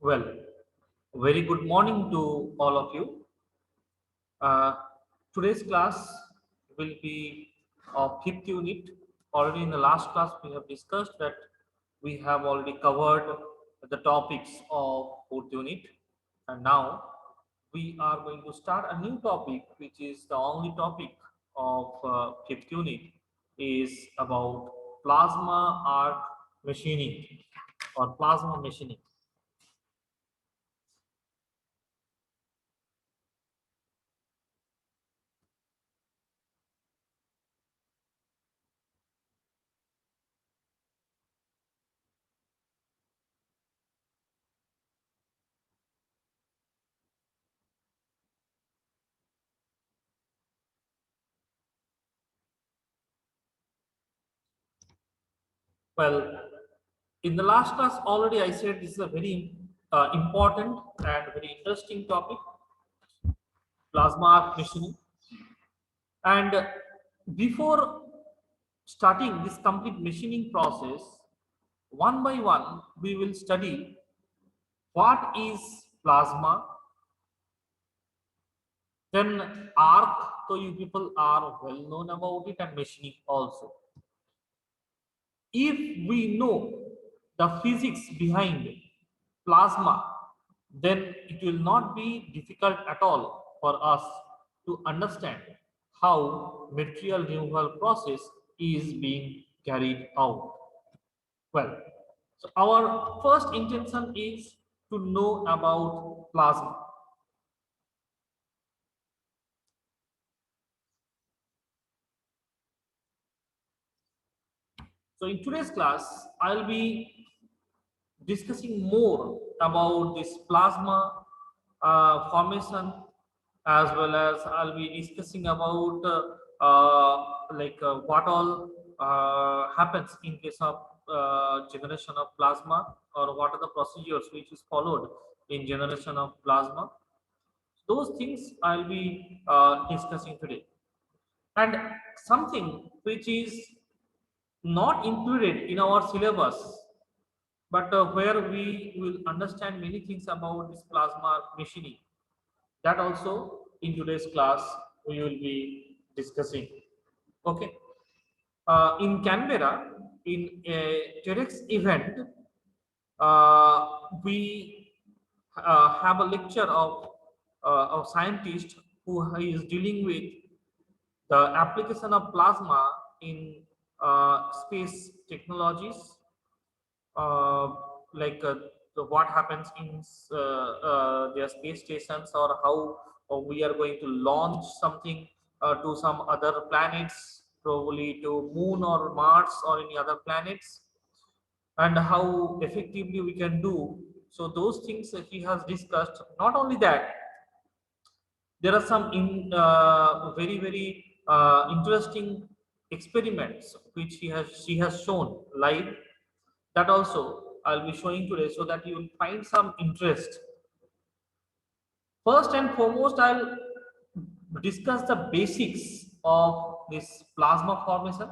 Well, very good morning to all of you. Uh, Today's class will be of fifth unit. Already in the last class, we have discussed that we have already covered the topics of fourth unit, and now we are going to start a new topic, which is the only topic of fifth unit, is about plasma arc machining or plasma machining. Well, in the last class already I said this is a very important and very interesting topic, plasma arc machining. And before starting this complete machining process, one by one we will study what is plasma, then arc. So you people are well known about it, and machining also. If we know the physics behind plasma, then it will not be difficult at all for us to understand how material removal process is being carried out. Well, so our first intention is to know about plasma. So in today's class, I'll be discussing more about this plasma formation, as well as I'll be discussing about what all happens in case of generation of plasma, or what are the procedures which is followed in generation of plasma. Those things I'll be discussing today. And something which is not included in our syllabus, but where we will understand many things about this plasma machining, that also in today's class we will be discussing. Okay. In Canberra, in a TEDx event, we have a lecture of a scientist who is dealing with the application of plasma in space technologies, uh, like what happens in their space stations, or how we are going to launch something to some other planets, probably to moon or Mars or any other planets, and how effectively we can do. So those things that he has discussed. Not only that, there are some very interesting experiments which she has shown live, that also I'll be showing today, so that you will find some interest. First and foremost, I'll discuss the basics of this plasma formation,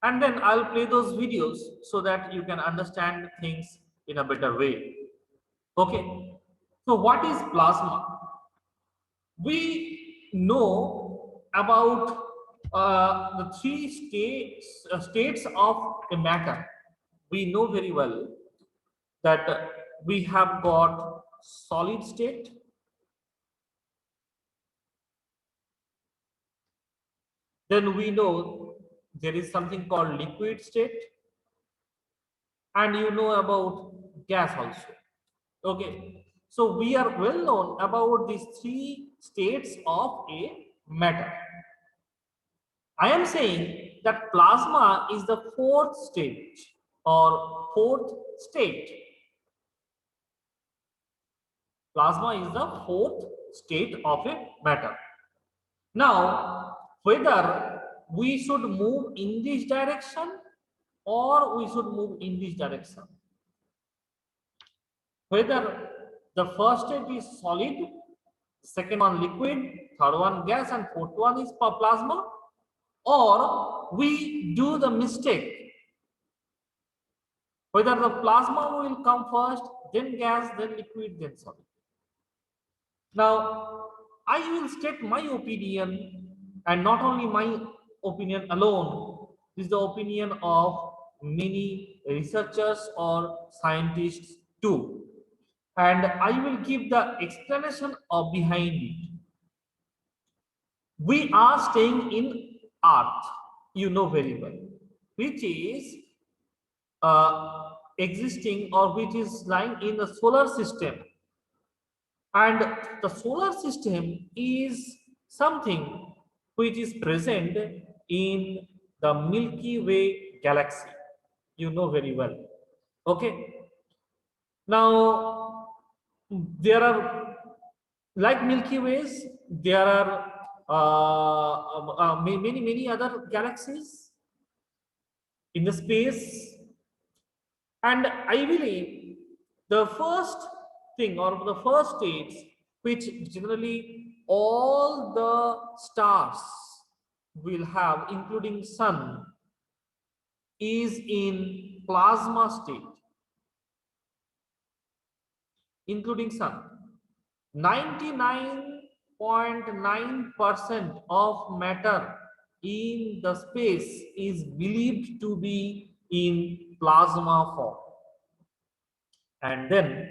and then I'll play those videos so that you can understand things in a better way. Okay. So what is plasma? We know about the three states of a matter. We know very well that we have got solid state, then we know there is something called liquid state, and you know about gas also. Okay, so we are well known about these three states of a matter. I am saying that plasma is the fourth stage or fourth state. Plasma is the fourth state of a matter. Now, whether we should move in this direction or we should move in this direction, whether the first state is solid, second one liquid, third one gas, and fourth one is plasma, or we do the mistake Whether the plasma will come first, then gas, then liquid, then solid. Now, I will state my opinion, and not only my opinion alone, this is the opinion of many researchers or scientists too. And I will give the explanation of behind it. We are staying in Earth, you know very well, which is existing or which is lying in the solar system. And the solar system is something which is present in the Milky Way galaxy. You know very well. Okay. Now, there are, like Milky Ways, there are many other galaxies in the space. And I believe the first thing or the first stage, which generally all the stars will have, including sun, is in plasma state, including sun. 99.9% of matter in the space is believed to be in plasma form. And then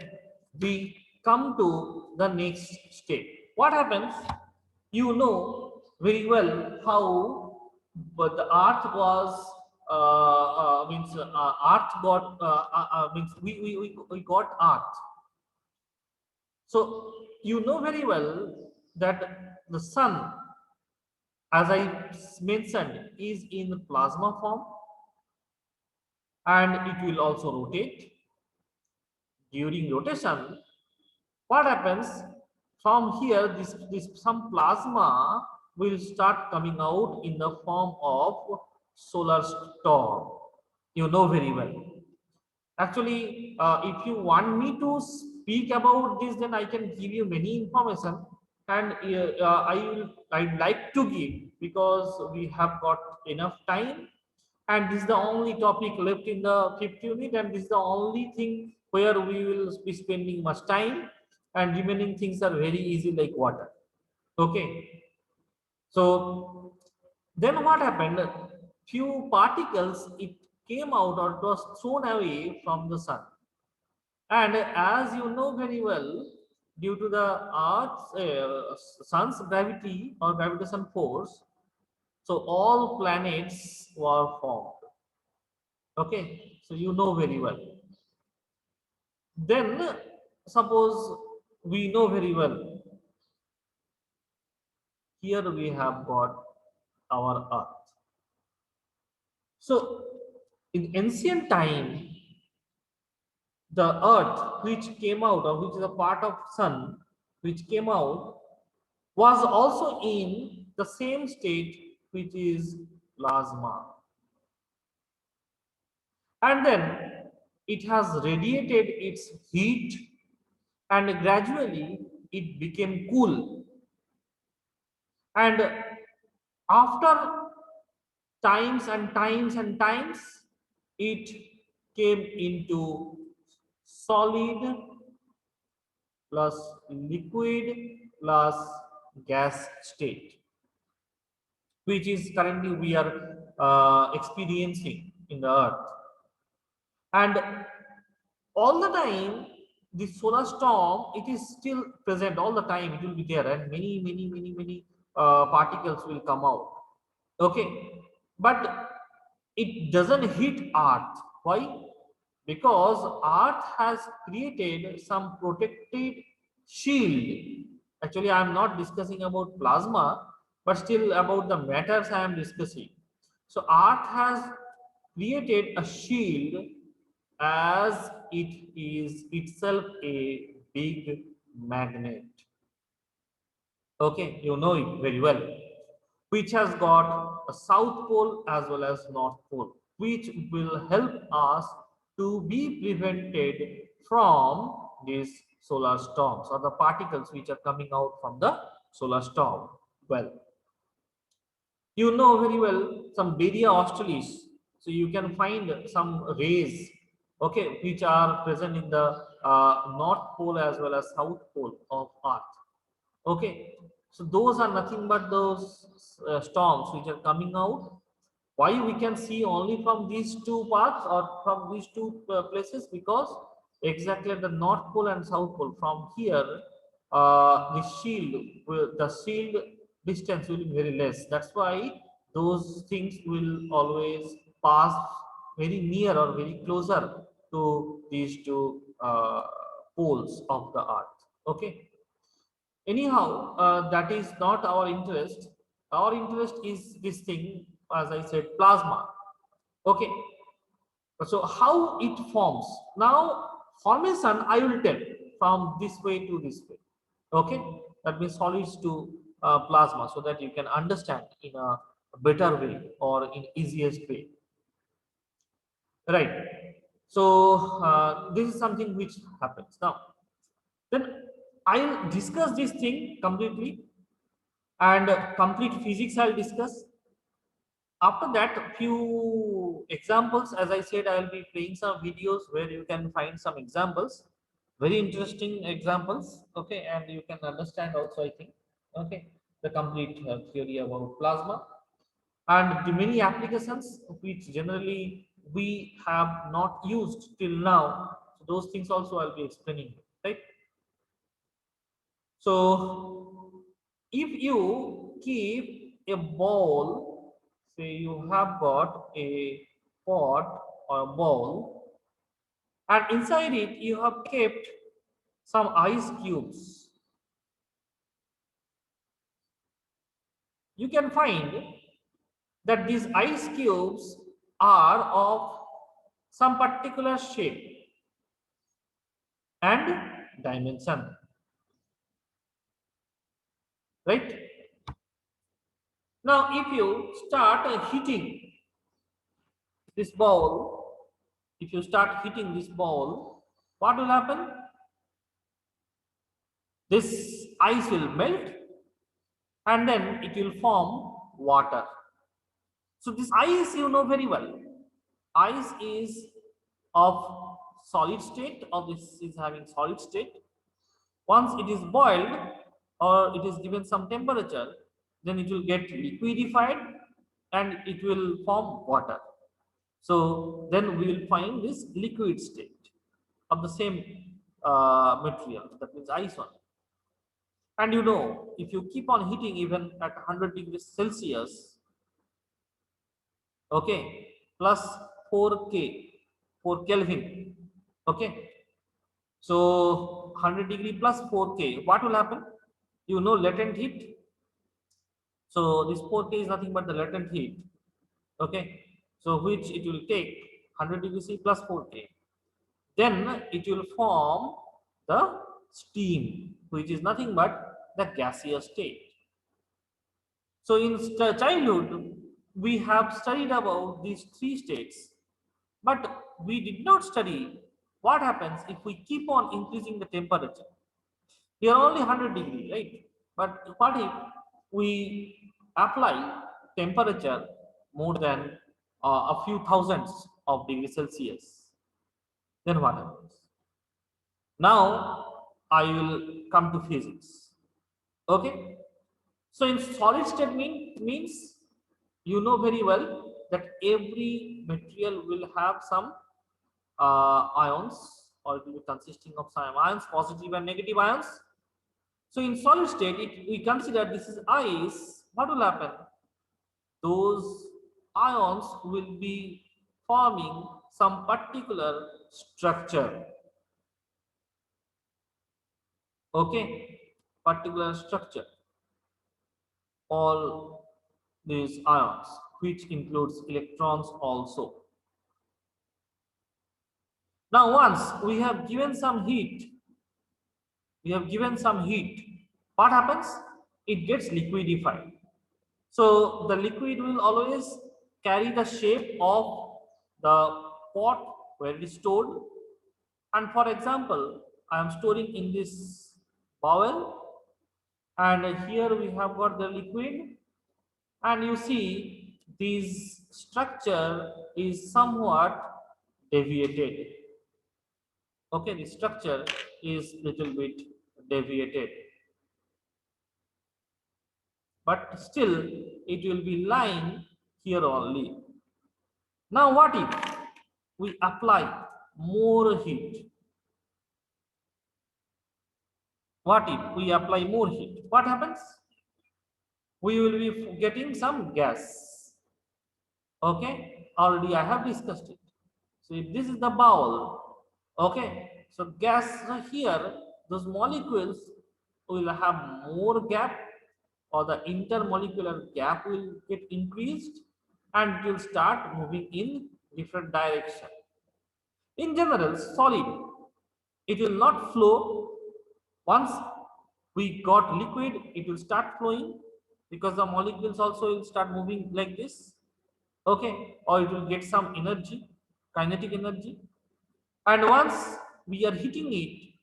we come to the next step. What happens? You know very well how but the earth was means earth got means we got earth. So you know very well that the sun, as I mentioned, is in plasma form and it will also rotate. During rotation, what happens from here? This some plasma will start coming out in the form of solar storm. You know very well. Actually, if you want me to speak about this, then I can give you many information, and I'd like to give because we have got enough time, and this is the only topic left in the fifth unit, and this is the only thing where we will be spending much time, and remaining things are very easy like water. Okay, so then what happened? Few particles it came out or it was thrown away from the sun. And as you know very well, due to the Earth's sun's gravity or gravitation force, so all planets were formed. Okay, so you know very well. Then suppose we know very well. Here we have got our Earth. So in ancient time, the Earth which came out or which is a part of Sun which came out was also in the same state which is plasma, and then it has radiated its heat and gradually it became cool, and after times it came into solid plus liquid plus gas state, which is currently we are experiencing in the earth. And all the time the solar storm, it is still present all the time, it will be there, and many particles will come out. Okay, but it doesn't hit earth. Why? Because earth has created some protected shield. Actually, I am not discussing about plasma, but still about the matters I am discussing. So earth has created a shield, as it is itself a big magnet. Okay, you know it very well, which has got a south pole as well as north pole, which will help us to be prevented from these solar storms or the particles which are coming out from the solar storm. Well, you know very well some Baria australis, so you can find some rays okay, which are present in the north pole as well as south pole of earth. Okay, so those are nothing but those storms which are coming out. Why we can see only from these two parts or from these two places? Because exactly at the north pole and south pole, from here the shield distance will be very less. That's why those things will always pass very near or very closer to these two poles of the earth. Okay, anyhow, that is not our interest. Our interest is this thing, as I said, plasma. Okay, so how it forms? Now, formation I will tell from this way to this way. Okay, that means solids to plasma, so that you can understand in a better way or in easiest way. Right. So this is something which happens now. Then I'll discuss this thing completely, and complete physics I'll discuss. After that, few examples. As I said, I'll be playing some videos where you can find some examples, very interesting examples. Okay, and you can understand also, I think. Okay, the complete theory about plasma and the many applications which generally we have not used till now. So those things also I'll be explaining. Right. So if you keep a bowl, say you have got a pot or a bowl, and inside it you have kept some ice cubes, you can find that these ice cubes are of some particular shape and dimension, right? Now, if you start heating this bowl, if you start heating this bowl, what will happen? This ice will melt and then it will form water. So this ice you know very well. Ice is of solid state, or this is having solid state. Once it is boiled or it is given some temperature, then it will get liquefied and it will form water. So then we will find this liquid state of the same material, that means ice one. And you know, if you keep on heating even at 100 degrees Celsius, okay, plus 4K, 4 Kelvin, okay, so 100 degree plus 4K, what will happen? You know, latent heat. So this 4K is nothing but the latent heat, okay, so which it will take 100 degrees C plus 4K. Then it will form the steam, which is nothing but the gaseous state. So in childhood, we have studied about these three states, but we did not study what happens if we keep on increasing the temperature. Here only 100 degree, right? But what if we apply temperature more than a few thousands of degrees Celsius? Then what happens? Now I will come to physics. Okay. So in solid state means you know very well that every material will have some ions, or it will be consisting of some ions, positive and negative ions. So in solid state, we consider this is ice. What will happen? Those ions will be forming some particular structure. Okay, particular structure. All these ions, which includes electrons also. Now, once we have given some heat, what happens? It gets liquefied. So the liquid will always carry the shape of the pot where it is stored. And for example, I am storing in this bowl, and here we have got the liquid, and you see this structure is somewhat deviated. Okay, the structure is little bit deviated, but still it will be lying here only. Now what if we apply more heat? What if we apply more heat? What happens? We will be getting some gas. Okay, already I have discussed it. So if this is the bowl, okay, so gas here, those molecules will have more gap, or the intermolecular gap will get increased, and it will start moving in different direction. In general, solid, it will not flow. Once we got liquid, it will start flowing because the molecules also will start moving like this. Okay, or it will get some energy, kinetic energy. And once we are heating it,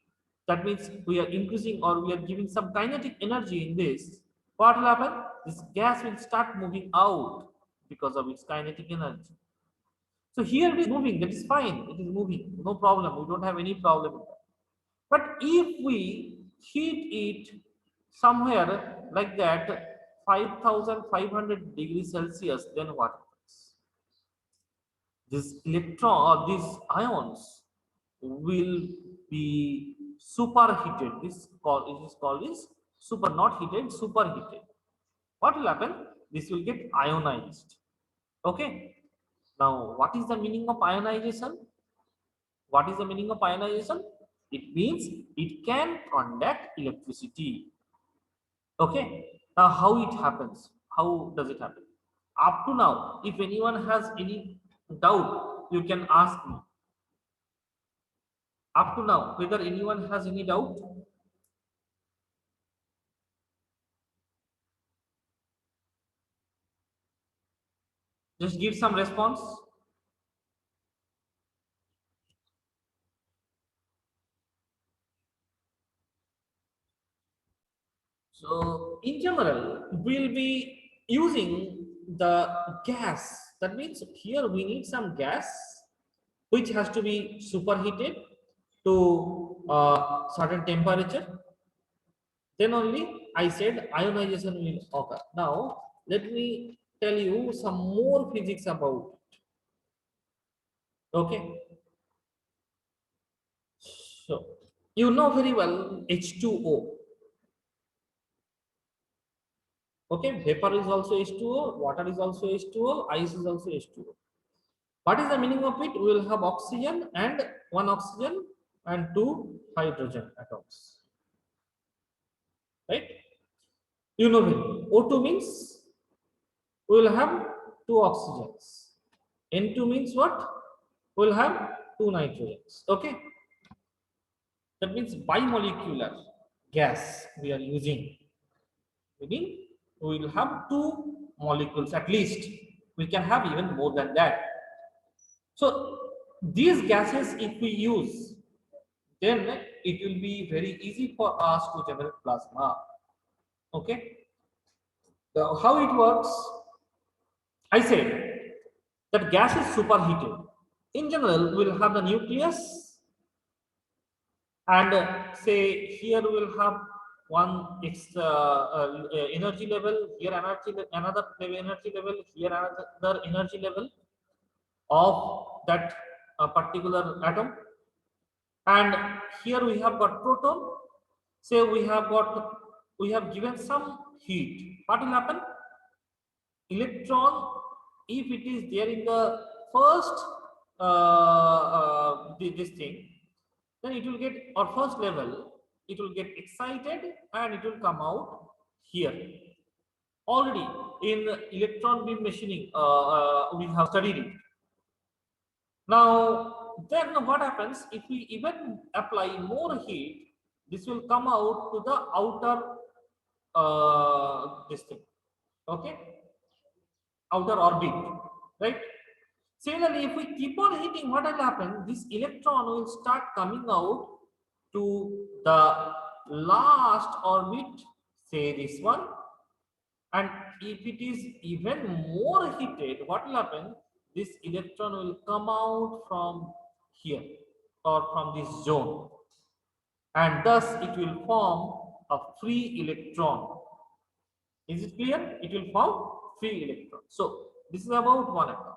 that means we are increasing or we are giving some kinetic energy in this. What will happen? This gas will start moving out because of its kinetic energy. So here it is moving, that is fine, it is moving, no problem, we don't have any problem with that. But if we heat it somewhere like that, 5500 degrees Celsius, then what happens? This electron or these ions will be superheated. It is called is super, not heated, superheated. What will happen? This will get ionized. Okay. Now, what is the meaning of ionization? What is the meaning of ionization? It means it can conduct electricity. Okay. Now, how it happens? How does it happen? Up to now, if anyone has any doubt, you can ask me. Up to now, whether anyone has any doubt? Just give some response. So, in general, we'll be using the gas. That means here we need some gas which has to be superheated to a certain temperature. Then only I said ionization will occur. Now, let me tell you some more physics about it. Okay. So, you know very well H2O. Okay, vapor is also H2O, water is also H2O, ice is also H2O. What is the meaning of it? We will have oxygen and one oxygen and two hydrogen atoms. Right? You know it. O2 means we will have two oxygens. N2 means what? We will have two nitrogens. Okay? That means bimolecular gas we are using. Meaning we will have two molecules at least. We can have even more than that. So these gases, if we use, then it will be very easy for us to generate plasma. Okay. How it works? I said that gas is superheated. In general, we'll have the nucleus, and say here we will have one energy level, here another energy level, here another energy level of that particular atom. And here we have got proton. Say we have given some heat. What will happen? Electron, if it is there in the first this thing, then it will get, or first level, it will get excited and it will come out here. Already in electron beam machining, we have studied it. Now, then what happens if we even apply more heat? This will come out to the outer this thing, okay, outer orbit, right? Similarly, if we keep on heating, what will happen? This electron will start coming out to the last orbit, say this one, and if it is even more heated, what will happen? This electron will come out from here. or from this zone, and thus it will form a free electron. Is it clear? It will form free electron. So this is about one atom.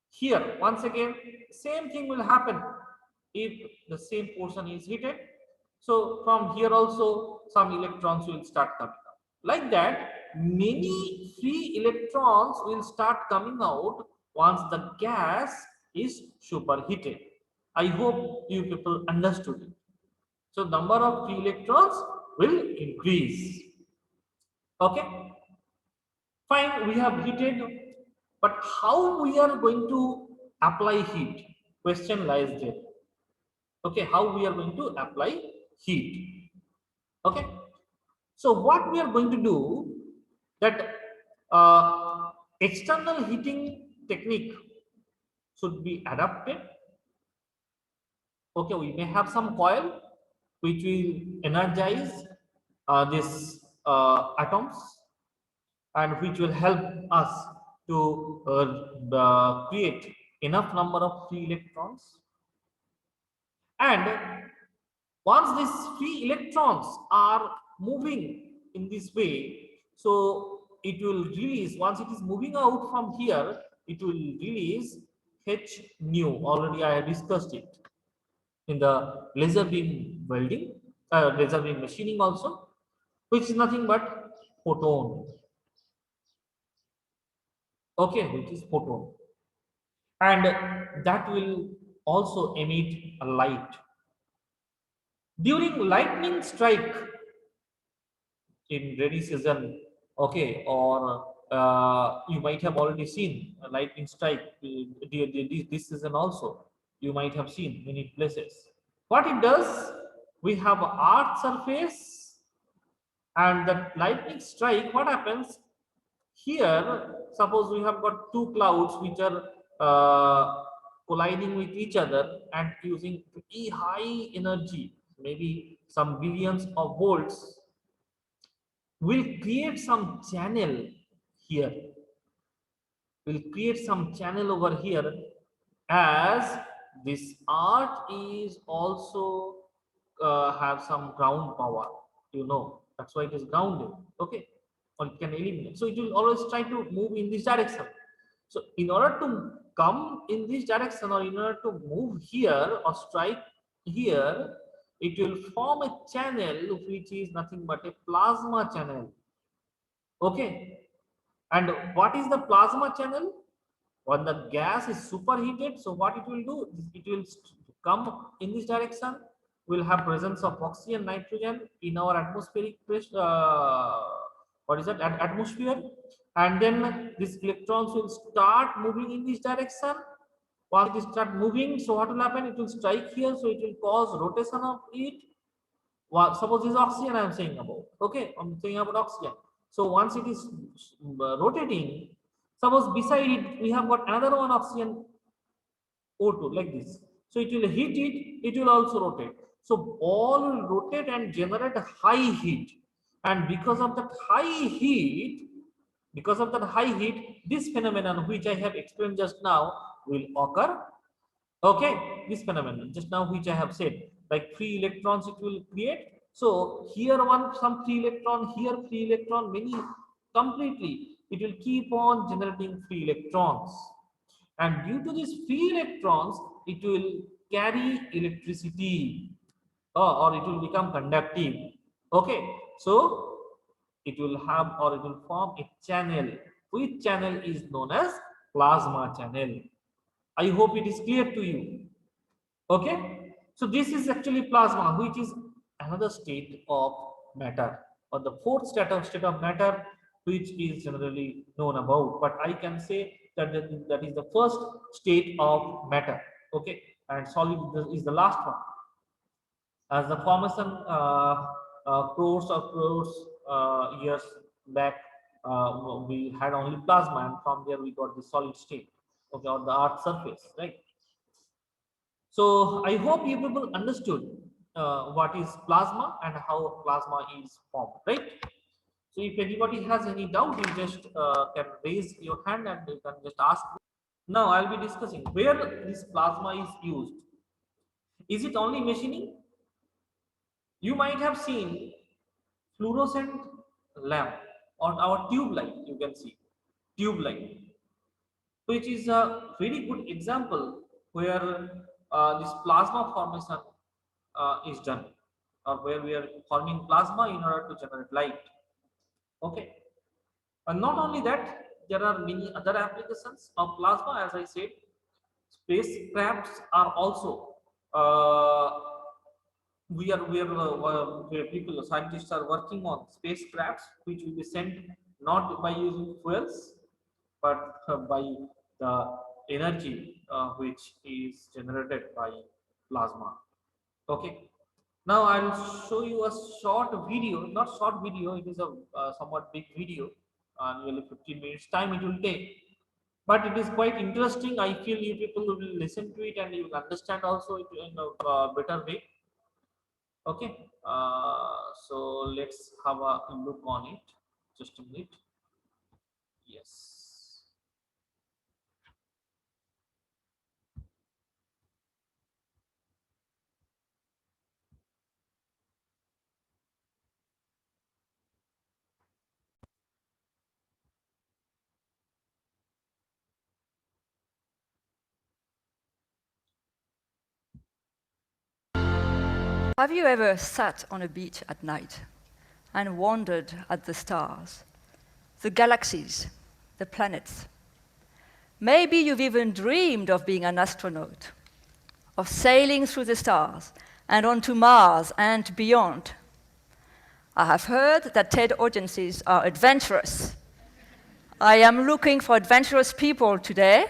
Here, once again, same thing will happen if the same portion is heated. So from here also, some electrons will start coming out. Like that, many free electrons will start coming out once the gas is superheated. I hope you people understood it. So number of free electrons will increase. Okay. Fine, we have heated, but how we are going to apply heat? Question lies there. Okay, how we are going to apply heat? Okay, so what we are going to do, that external heating technique should be adapted. Okay, we may have some coil which will energize these atoms, and which will help us to create enough number of free electrons. And once these free electrons are moving in this way, so it will release, once it is moving out from here, it will release H nu. Already I have discussed it in the laser beam welding, laser beam machining also, which is nothing but photon. Okay, which is photon, and that will also emit a light. During lightning strike in rainy season, okay, or you might have already seen a lightning strike this season also. You might have seen many places. What it does, we have a earth surface, and the lightning strike, what happens here? Suppose we have got two clouds which are colliding with each other and using pretty high energy, maybe some billions of volts, will create some channel here, will create some channel over here, as this art is also have some ground power, that's why it is grounded. Okay, or it can eliminate, so it will always try to move in this direction. So in order to come in this direction, or in order to move here or strike here, it will form a channel which is nothing but a plasma channel. Okay, and what is the plasma channel? When the gas is superheated, so what it will do, it will come in this direction. We'll have presence of oxygen, nitrogen in our atmospheric pressure, what is that, atmosphere, and then these electrons will start moving in this direction. Once it start moving, so what will happen, it will strike here, so it will cause rotation of it. Well, suppose this is oxygen I am saying about. Okay, I'm saying about oxygen. So once it is rotating, suppose beside it we have got another one oxygen, O2, like this. So it will heat it, it will also rotate. So all will rotate and generate a high heat. And because of that high heat, this phenomenon which I have explained just now will occur. Okay, this phenomenon just now which I have said, like free electrons it will create. So here one, some free electron, here free electron, many, completely it will keep on generating free electrons, and due to these free electrons it will carry electricity, or it will become conductive. Okay, so it will have, or it will form a channel, which channel is known as plasma channel. I hope it is clear to you. Okay, so this is actually plasma, which is another state of matter, or the fourth state of matter, which is generally known about. But I can say that that is the first state of matter. Okay, and solid is the last one. As the formation crores or crores years back, we had only plasma, and from there we got the solid state. Okay, on the earth surface, right? So I hope you people understood what is plasma and how plasma is formed, right? So if anybody has any doubt, you just can raise your hand and you can just ask. Now I'll be discussing where this plasma is used. Is it only machining? You might have seen fluorescent lamp or our tube light, you can see tube light, which is a very good example where this plasma formation is done, or where we are forming plasma in order to generate light. Okay, and not only that, there are many other applications of plasma. As I said, spacecrafts are also uh, where people, scientists are working on spacecrafts which will be sent not by using fuels but by the energy which is generated by plasma. Okay, now I'll show you a short video, not short video, it is a somewhat big video, nearly 15 minutes time it will take, but it is quite interesting. I feel you people will listen to it and you will understand also it in a better way. Okay, so let's have a look on it. Just a minute. Yes. Have you ever sat on a beach at night and wondered at the stars, the galaxies, the planets? Maybe you've even dreamed of being an astronaut, of sailing through the stars and onto Mars and beyond. I have heard that TED audiences are adventurous. I am looking for adventurous people today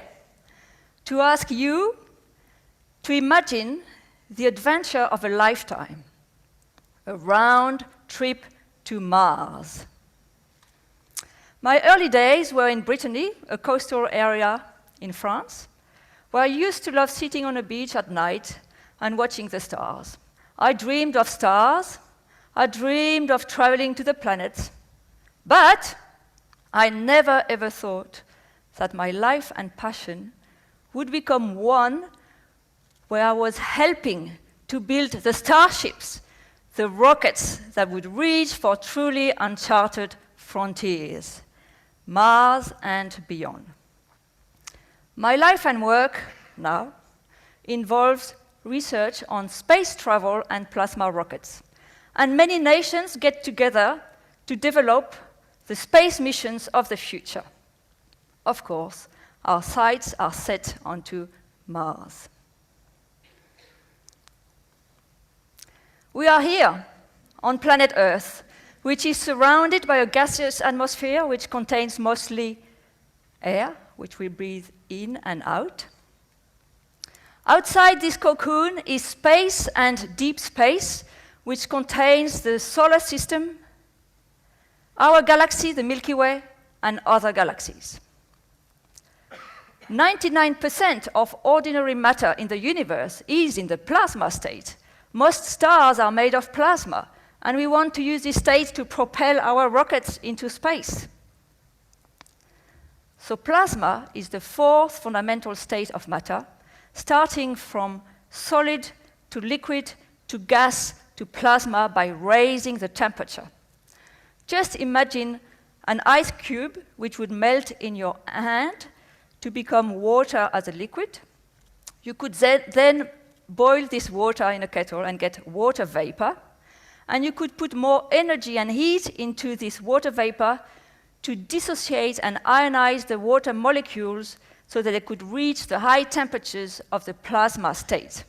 to ask you to imagine the adventure of a lifetime, a round trip to Mars. My early days were in Brittany, a coastal area in France, where I used to love sitting on a beach at night and watching the stars. I dreamed of stars, I dreamed of traveling to the planets, but I never ever thought that my life and passion would become one where I was helping to build the starships, the rockets that would reach for truly uncharted frontiers, Mars and beyond. My life and work now involves research on space travel and plasma rockets, and many nations get together to develop the space missions of the future. Of course, our sights are set onto Mars. We are here on planet Earth, which is surrounded by a gaseous atmosphere which contains mostly air, which we breathe in and out. Outside this cocoon is space and deep space, which contains the solar system, our galaxy, the Milky Way, and other galaxies. 99% of ordinary matter in the universe is in the plasma state. Most stars are made of plasma, and we want to use this state to propel our rockets into space. So plasma is the fourth fundamental state of matter, starting from solid to liquid to gas to plasma by raising the temperature. Just imagine an ice cube which would melt in your hand to become water as a liquid. You could then boil this water in a kettle and get water vapor, and you could put more energy and heat into this water vapor to dissociate and ionize the water molecules so that they could reach the high temperatures of the plasma state.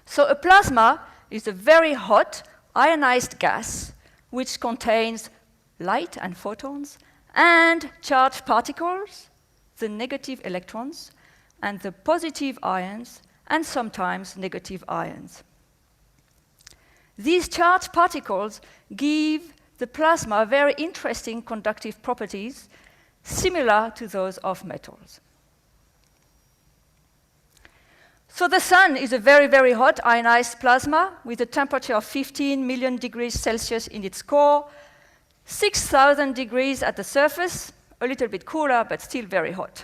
So a plasma is a very hot ionized gas which contains light and photons and charged particles, the negative electrons, and the positive ions, and sometimes negative ions. These charged particles give the plasma very interesting conductive properties, similar to those of metals. So the sun is a very, very hot ionized plasma with a temperature of 15 million degrees Celsius in its core, 6,000 degrees at the surface, a little bit cooler, but still very hot.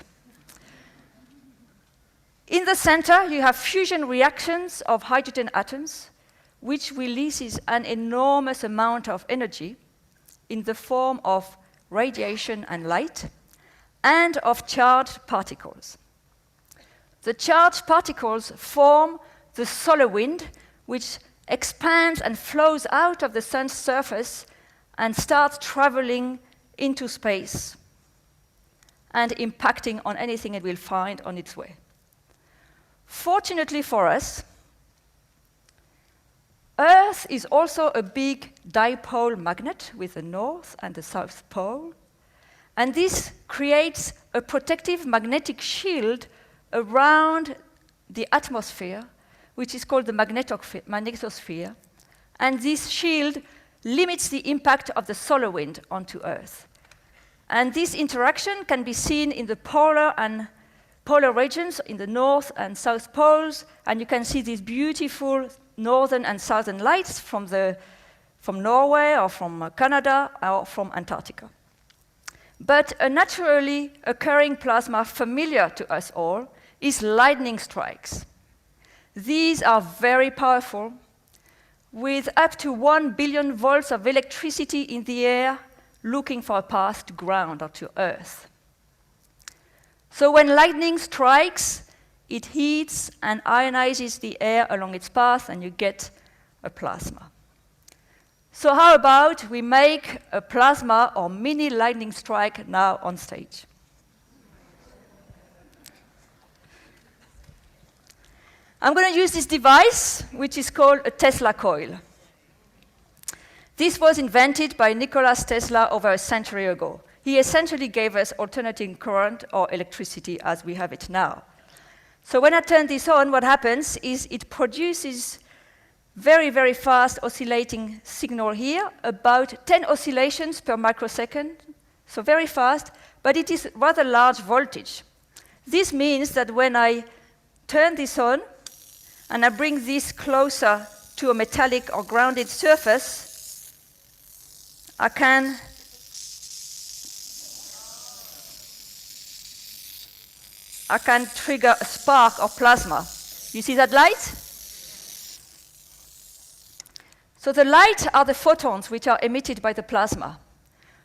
In the center, you have fusion reactions of hydrogen atoms, which releases an enormous amount of energy in the form of radiation and light, and of charged particles. The charged particles form the solar wind, which expands and flows out of the sun's surface and starts traveling into space and impacting on anything it will find on its way. Fortunately for us, Earth is also a big dipole magnet with the north and the south pole, and this creates a protective magnetic shield around the atmosphere, which is called the magnetosphere, and this shield limits the impact of the solar wind onto Earth. And this interaction can be seen in the polar regions, in the north and south poles, and you can see these beautiful northern and southern lights from Norway or from Canada or from Antarctica. But a naturally occurring plasma familiar to us all is lightning strikes. These are very powerful, with up to 1 billion volts of electricity in the air looking for a path to ground or to Earth. So when lightning strikes, it heats and ionizes the air along its path, and you get a plasma. So how about we make a plasma or mini lightning strike now on stage? I'm going to use this device, which is called a Tesla coil. This was invented by Nikola Tesla over a century ago. He essentially gave us alternating current or electricity as we have it now. So when I turn this on, what happens is it produces very, very fast oscillating signal here, about 10 oscillations per microsecond, so very fast, but it is rather large voltage. This means that when I turn this on, and I bring this closer to a metallic or grounded surface, I can trigger a spark of plasma. You see that light? So the light are the photons which are emitted by the plasma.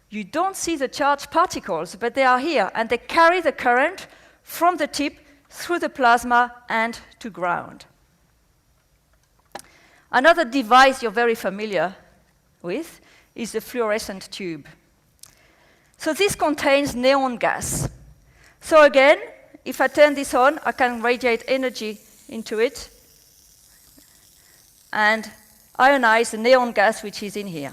You don't see the charged particles, but they are here, and they carry the current from the tip through the plasma and to ground. Another device you're very familiar with is the fluorescent tube. So this contains neon gas. So again, if I turn this on, I can radiate energy into it and ionize the neon gas which is in here.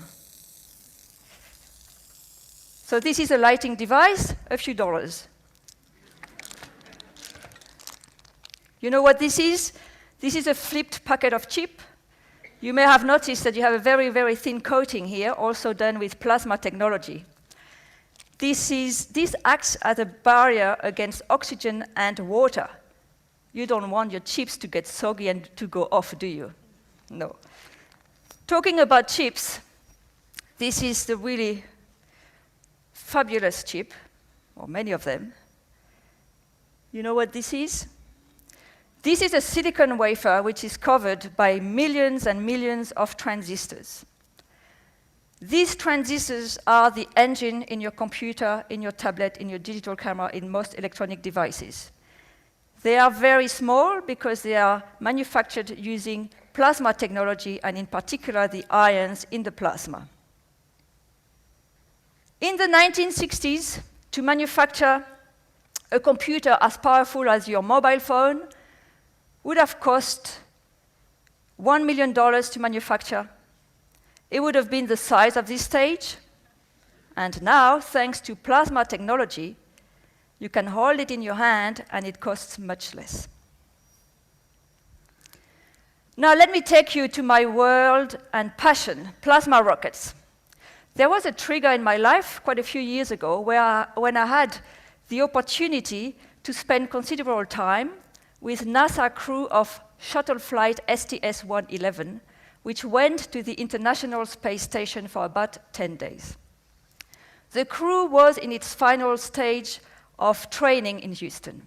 So this is a lighting device, a few dollars. You know what this is? This is a flipped packet of chip. You may have noticed that you have a very, very thin coating here, also done with plasma technology. This acts as a barrier against oxygen and water. You don't want your chips to get soggy and to go off, do you? No. Talking about chips, this is the really fabulous chip, or many of them. You know what this is? This is a silicon wafer which is covered by millions and millions of transistors. These transistors are the engine in your computer, in your tablet, in your digital camera, in most electronic devices. They are very small because they are manufactured using plasma technology, and in particular the ions in the plasma. In the 1960s, to manufacture a computer as powerful as your mobile phone would have cost $1 million to manufacture. It would have been the size of this stage. And now, thanks to plasma technology, you can hold it in your hand and it costs much less. Now let me take you to my world and passion, plasma rockets. There was a trigger in my life quite a few years ago when I had the opportunity to spend considerable time with NASA crew of shuttle flight STS-111, which went to the International Space Station for about 10 days. The crew was in its final stage of training in Houston.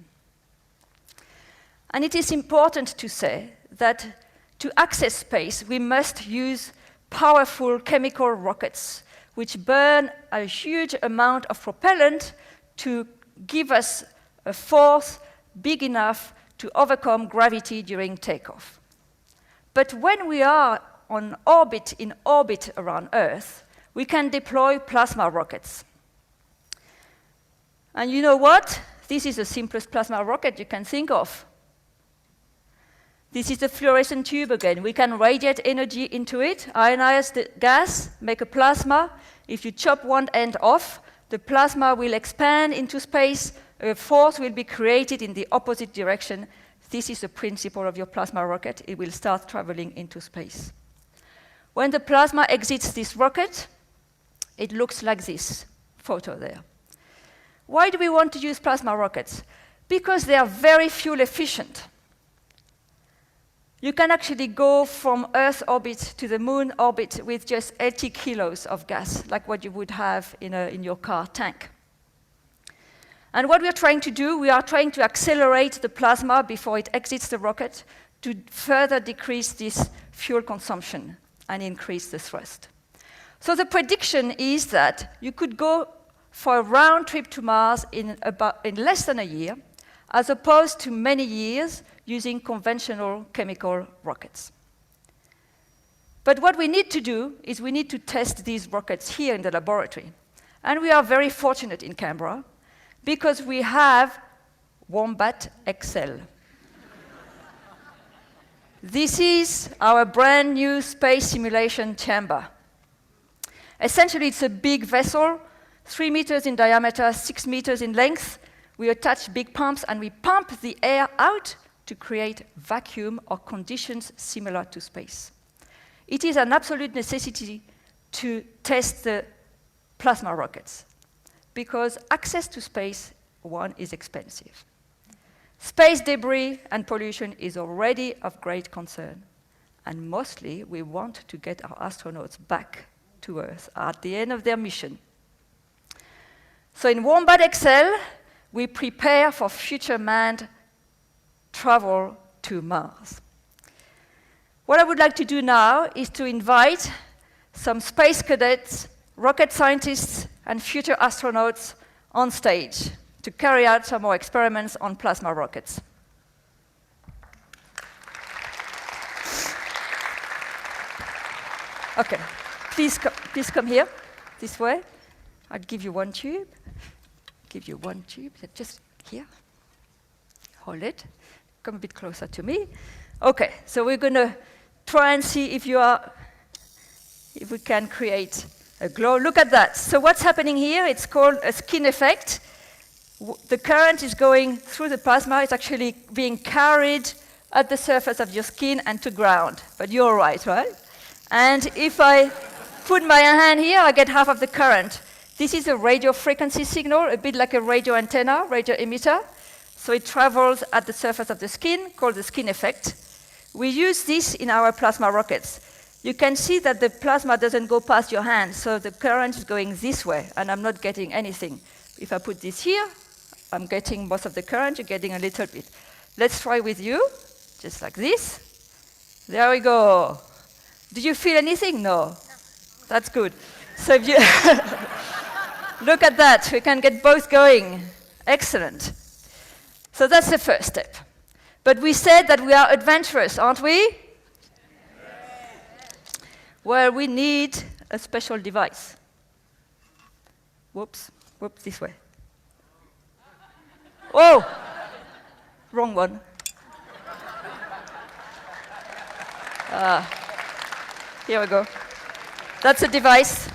And it is important to say that to access space, we must use powerful chemical rockets, which burn a huge amount of propellant to give us a force big enough to overcome gravity during takeoff. But when we are in orbit around Earth, we can deploy plasma rockets. And you know what? This is the simplest plasma rocket you can think of. This is the fluorescent tube again. We can radiate energy into it, ionize the gas, make a plasma. If you chop one end off, the plasma will expand into space. A force will be created in the opposite direction. This is the principle of your plasma rocket. It will start traveling into space. When the plasma exits this rocket, it looks like this photo there. Why do we want to use plasma rockets? Because they are very fuel efficient. You can actually go from Earth orbit to the Moon orbit with just 80 kilos of gas, like what you would have in your car tank. And what we are trying to do, we are trying to accelerate the plasma before it exits the rocket to further decrease this fuel consumption and increase the thrust. So the prediction is that you could go for a round trip to Mars in less than a year, as opposed to many years using conventional chemical rockets. But what we need to do is we need to test these rockets here in the laboratory. And we are very fortunate in Canberra because we have Wombat XL. This is our brand new space simulation chamber. Essentially, it's a big vessel, 3 meters in diameter, 6 meters in length. We attach big pumps and we pump the air out to create vacuum or conditions similar to space. It is an absolute necessity to test the plasma rockets because access to space, one, is expensive. Space debris and pollution is already of great concern. And mostly, we want to get our astronauts back to Earth at the end of their mission. So in Wombat XL, we prepare for future manned travel to Mars. What I would like to do now is to invite some space cadets, rocket scientists, and future astronauts on stage to carry out some more experiments on plasma rockets. Okay, please come here, this way. I'll give you one tube. Give you one tube, just here. Hold it. Come a bit closer to me. Okay, so we're going to try and see if we can create a glow. Look at that. So what's happening here? It's called a skin effect. The current is going through the plasma. It's actually being carried at the surface of your skin and to ground. But you're all right? And if I put my hand here, I get half of the current. This is a radio frequency signal, a bit like a radio antenna, radio emitter. So it travels at the surface of the skin, called the skin effect. We use this in our plasma rockets. You can see that the plasma doesn't go past your hand, so the current is going this way, and I'm not getting anything. If I put this here, I'm getting most of the current, you're getting a little bit. Let's try with you, just like this. There we go. Did you feel anything? No. That's good. So if you look at that, we can get both going. Excellent. So that's the first step. But we said that we are adventurous, aren't we? Yes. Well, we need a special device. Whoops, this way. Oh, wrong one. Here we go. That's a device.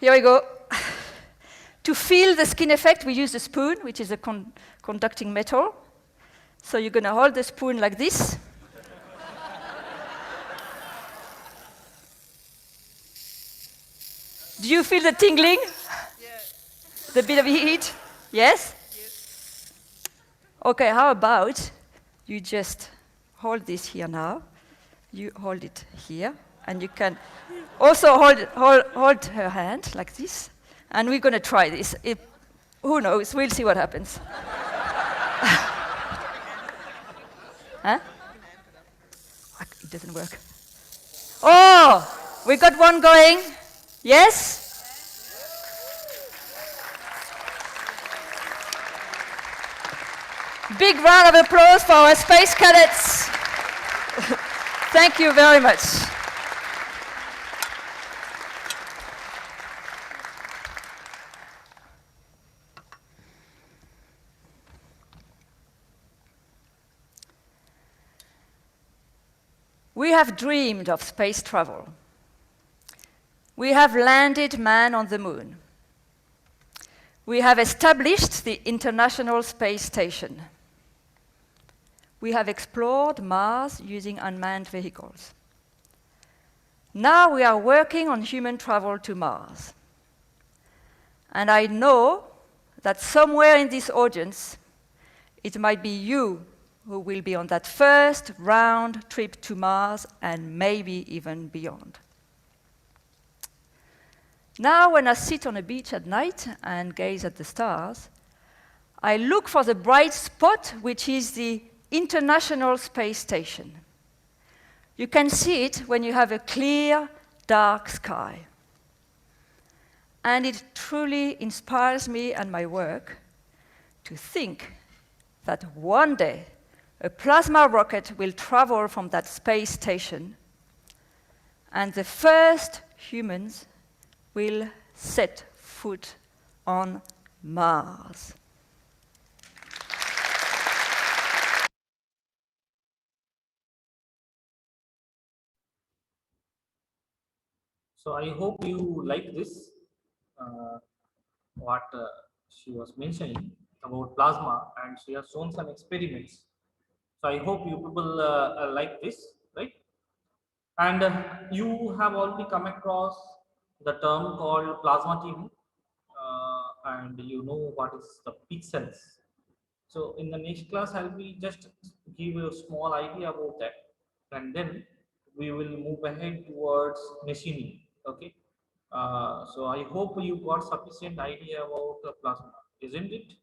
Here we go. To feel the skin effect, we use a spoon, which is a conducting metal. So you're going to hold the spoon like this. Do you feel the tingling? Yeah. The bit of heat? Yes? Yes. Okay, how about you just hold this here now. You hold it here, and you can also hold her hand like this. And we're going to try this. Who knows? We'll see what happens. Huh? It doesn't work. Oh, we got one going. Yes? Big round of applause for our space cadets. Thank you very much. We have dreamed of space travel. We have landed man on the moon. We have established the International Space Station. We have explored Mars using unmanned vehicles. Now we are working on human travel to Mars. And I know that somewhere in this audience, it might be you who will be on that first round trip to Mars and maybe even beyond. Now, when I sit on a beach at night and gaze at the stars, I look for the bright spot, which is the International Space Station. You can see it when you have a clear, dark sky. And it truly inspires me and my work to think that one day a plasma rocket will travel from that space station, and the first humans will set foot on Mars. So I hope you like this, what she was mentioning about plasma, and she has shown some experiments. So I hope you people like this, right? And you have already come across the term called plasma TV, and you know what is the pixels. So in the next class, I'll be just give you a small idea about that, and then we will move ahead towards machining. Okay. So I hope you got sufficient idea about the plasma, isn't it?